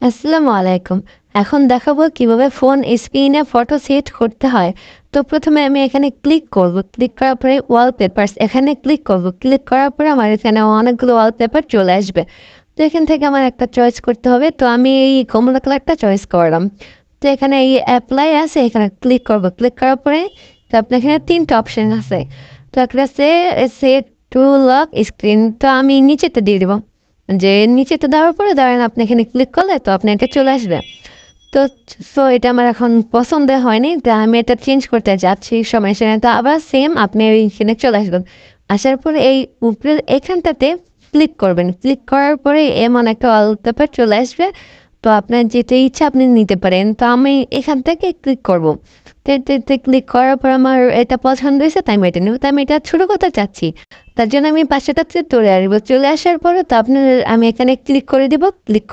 আসসালামু আলাইকুম। এখন দেখাবো কিভাবে ফোন স্ক্রিনে ফটো সেট করতে হয়। তো প্রথমে আমি এখানে ক্লিক করব। ক্লিক করার পরে ওয়ালপেপারস এখানে ক্লিক করব। ক্লিক করার পরে আমার এখানে অনেকগুলো ওয়ালপেপার চলে আসবে। তো এখান থেকে আমার একটা চয়েস করতে হবে। তো আমি এই কমলা কালারটা চয়েস করলাম। তো এখানে এই অ্যাপ্লাই আছে, এখানে ক্লিক করব। ক্লিক করার পরে তো আপনার এখানে ৩ টা অপশন আছে। তো একটা আছে সেট টু লক স্ক্রিন। তো আমি নিচেতে দিয়ে দিব। যে নিচেতে দেওয়ার পরে ধরেন আপনি এখানে ক্লিক করলে তো আপনার এটা চলে আসবে। তো এটা আমার এখন পছন্দ হয়নি, তো আমি এটা চেঞ্জ করতে যাচ্ছি সমস্যা নেই। তো আবার সেম আপনি এইখানে চলে আসবেন। আসার পরে এই উপরের এখানটাতে ক্লিক করবেন। ক্লিক করার পরে এমন একটা ওয়ালপেপার চলে আসবে। তো আপনার যেটা ইচ্ছা আপনি নিতে পারেন। তো আমি এখান থেকে ক্লিক করব। তো এটাতে ক্লিক করার পর আমার এটা পছন্দ হয়েছে, তাই আমি এটা নেব। তাই আমি এটা শুরু করতে চাচ্ছি। তার জন্য আমি পাশেটাতে চলে আসবো। চলে আসার পরে তো আপনার আমি এখানে ক্লিক করে দিব। ক্লিক